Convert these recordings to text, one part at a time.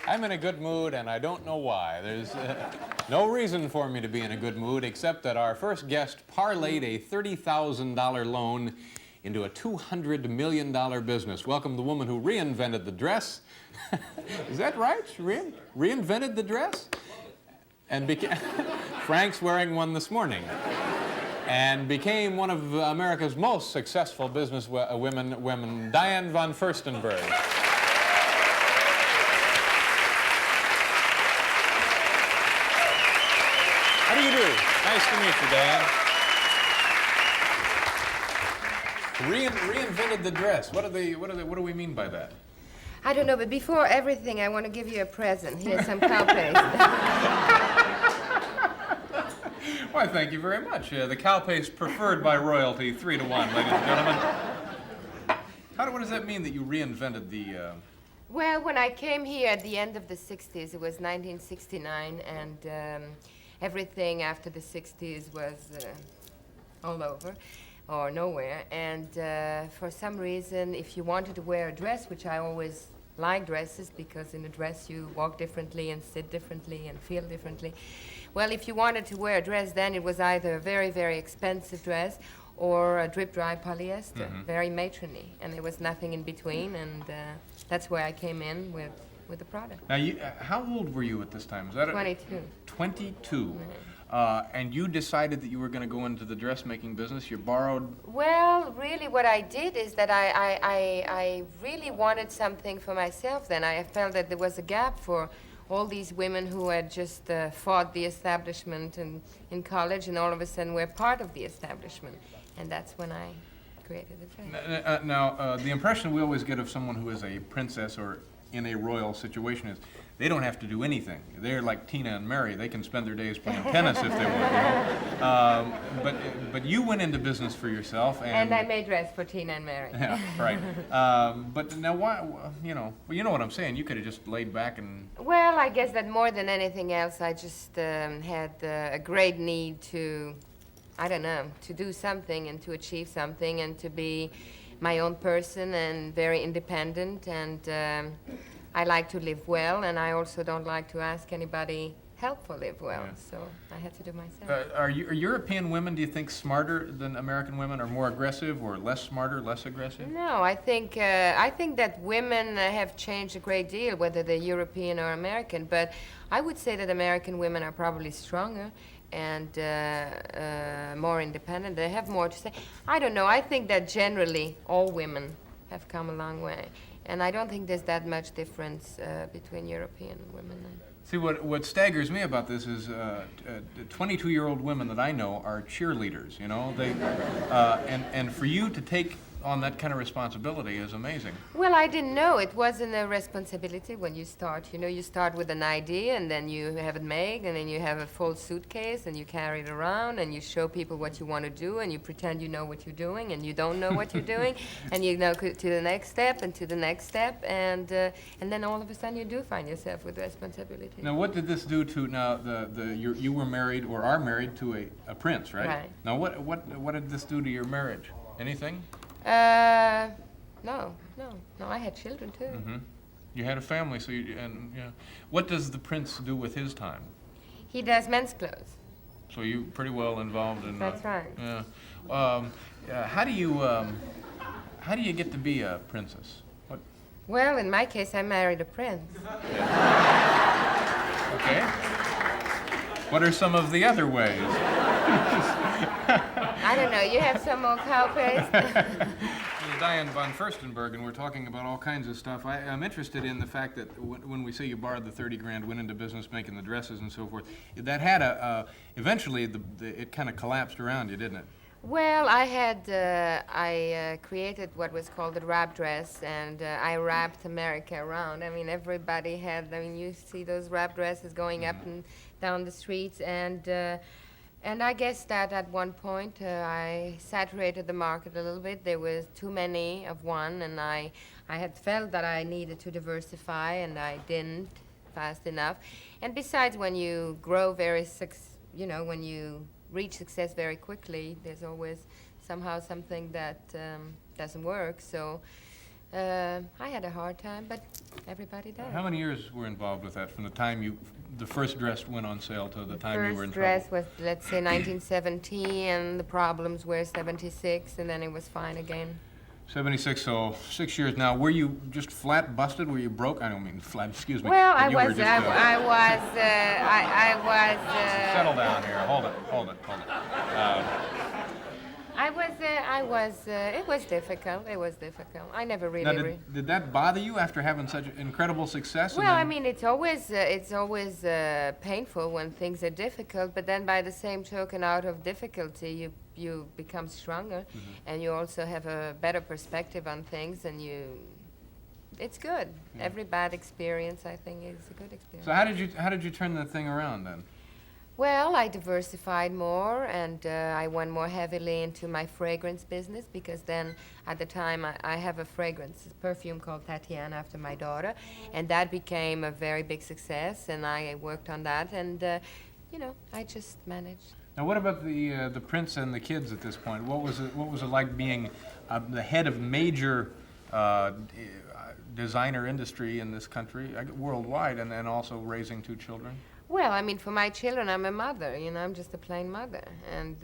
I'm in a good mood, and I don't know why. There's no reason for me to be in a good mood, except that our first guest parlayed a $30,000 loan into a $200 million business. Welcome the woman who reinvented the dress. Is that right? Reinvented the dress? And Frank's wearing one this morning. And became one of America's most successful business women, Diane von Furstenberg. How do you do? Nice to meet you, Diane. Reinvented the dress. What do we mean by that? I don't know, but before everything, I want to give you a present. Here's some cow paste. Why, thank you very much. The cow paste preferred by royalty, 3-1, ladies and gentlemen. What does that mean that you reinvented the... Well, when I came here at the end of the 60s, it was 1969, and everything after the 60s was all over, or nowhere. And for some reason, if you wanted to wear a dress, which I always like dresses, because in a dress you walk differently and sit differently and feel differently. Well, if you wanted to wear a dress, then it was either a very, very expensive dress or a drip-dry polyester, very matronly, and there was nothing in between, and that's where I came in with the product. Now, how old were you at this time? Is that 22. 22. And you decided that you were going to go into the dressmaking business. You borrowed... Well, really what I did is that I really wanted something for myself then. I felt that there was a gap for all these women who had just fought the establishment in college, and all of a sudden were part of the establishment. And that's when I created the dress. Now, the impression we always get of someone who is a princess or in a royal situation is they don't have to do anything. They're like Tina and Mary. They can spend their days playing tennis if they want, you know. But you went into business for yourself. And I made dress for Tina and Mary. Yeah, right. But now why, you know what I'm saying. You could have just laid back and... Well, I guess that more than anything else, I just had a great need to, I don't know, to do something and to achieve something and to be my own person and very independent, and I like to live well, and I also don't like to ask anybody help for live well, so I had to do myself. Are European women, do you think, smarter than American women, or more aggressive, or less smarter, less aggressive? No, I think that women have changed a great deal, whether they're European or American, but I would say that American women are probably stronger and more independent. They have more to say. I don't know. I think that generally all women have come a long way. And I don't think there's that much difference between European women and... See, what staggers me about this is 22-year-old women that I know are cheerleaders, you know? They, and for you to take on that kind of responsibility is amazing. Well, I didn't know. It wasn't a responsibility when you start. You know, you start with an idea, and then you have it made, and then you have a full suitcase, and you carry it around, and you show people what you want to do, and you pretend you know what you're doing, and you don't know what you're doing, and you go to the next step, and to the next step, and then all of a sudden you do find yourself with responsibility. Now, what did this do to, now, you were married, or are married to a prince, right? Right. Now, what did this do to your marriage? Anything? No, I had children too. Mm-hmm. You had a family, so what does the prince do with his time? He does men's clothes. So you're pretty well involved in... That's right. Yeah. How do you get to be a princess? What? Well, in my case, I married a prince. Okay. What are some of the other ways? I don't know. You have some more cow paste? This is Diane von Furstenberg, and we're talking about all kinds of stuff. I'm interested in the fact that when we say you borrowed the 30 grand, went into business making the dresses and so forth, that had eventually it kind of collapsed around you, didn't it? Well, I created what was called the wrap dress, and I wrapped America around. I mean, everybody had, you see those wrap dresses going up and down the streets, and I guess that at one point I saturated the market a little bit. There was too many of one, and I had felt that I needed to diversify, and I didn't fast enough. And besides, when you grow when you reach success very quickly, there's always somehow something that doesn't work. So I had a hard time, but everybody does. How many years were involved with that, from the time the first dress went on sale to the time you were in First dress trouble? was, let's say, 1970, and the problems were 76, and then it was fine again. 76, so 6 years now. Were you just flat busted? Were you broke? I don't mean flat, excuse me. Well, but I you were was, just, I was, settle down here. Hold it. it was difficult. It was difficult. I never Now, really. did that bother you after having such incredible success? and Well, I then- mean, it's always painful when things are difficult, but then by the same token, out of difficulty, you become stronger, and you also have a better perspective on things, and it's good. Yeah. Every bad experience, I think, is a good experience. So how did you turn the thing around then? Well, I diversified more, and I went more heavily into my fragrance business, because then at the time I have a fragrance perfume called Diane after my daughter, and that became a very big success, and I worked on that, and I just managed. Now, what about the prince and the kids at this point? What was it like being the head of major designer industry in this country, worldwide, and then also raising 2 children? Well, I mean, for my children, I'm a mother. I'm just a plain mother, and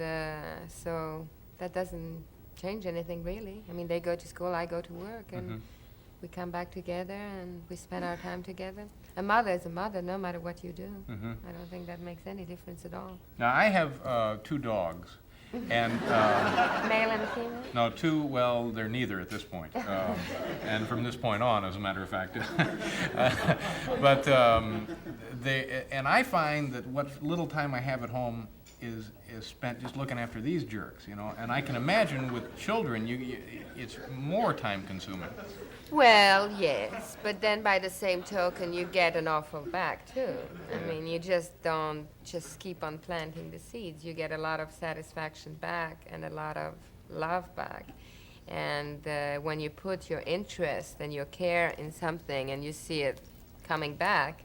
so that doesn't change anything really. I mean, they go to school, I go to work, and we come back together, and we spend our time together. A mother is a mother, no matter what you do. I don't think that makes any difference at all. Now, I have 2 dogs, and Male and female? no, 2. Well, they're neither at this point, and from this point on, as a matter of fact. But and I find that what little time I have at home is spent just looking after these jerks, And I can imagine with children, it's more time consuming. Well, yes, but then by the same token, you get an awful back too. I mean, you just don't just keep on planting the seeds. You get a lot of satisfaction back and a lot of love back. And when you put your interest and your care in something and you see it coming back,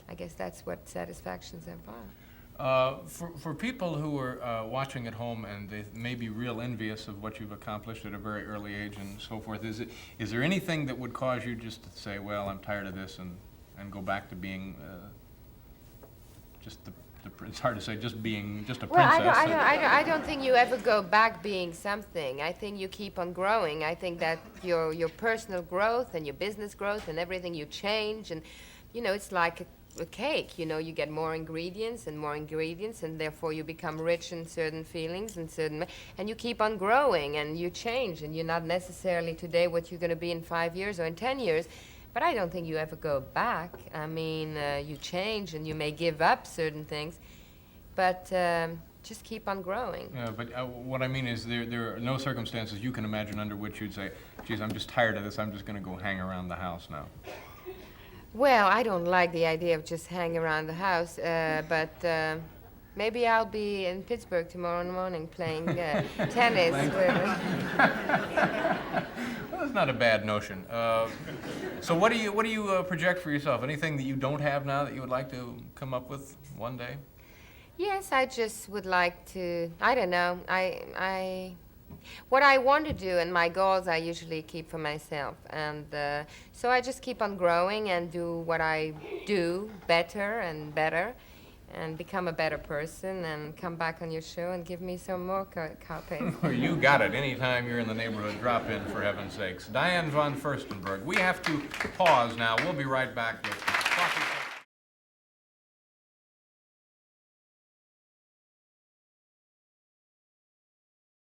I guess that's what satisfaction's about. For people who are watching at home and they may be real envious of what you've accomplished at a very early age and so forth, is there anything that would cause you just to say, well, I'm tired of this, and go back to being it's hard to say, just a princess? Well, I don't think you ever go back being something. I think you keep on growing. I think that your personal growth and your business growth and everything, you change, and it's like a cake. You get more ingredients, and therefore you become rich in certain feelings and you keep on growing and you change, and you're not necessarily today what you're going to be in 5 years or in 10 years. But I don't think you ever go back. I mean, you change and you may give up certain things, but just keep on growing. Yeah, but what I mean is there are no circumstances you can imagine under which you'd say, geez, I'm just tired of this, I'm just going to go hang around the house now. Well, I don't like the idea of just hanging around the house, but maybe I'll be in Pittsburgh tomorrow morning playing tennis. Well, that's not a bad notion. So what do you project for yourself? Anything that you don't have now that you would like to come up with one day? Yes, I just would like to, I don't know, what I want to do and my goals I usually keep for myself, and so I just keep on growing and do what I do better and better, and become a better person, and come back on your show and give me some more copies. You got it. Anytime you're in the neighborhood, drop in, for heaven's sakes. Diane von Furstenberg. We have to pause now. We'll be right back with Coffee.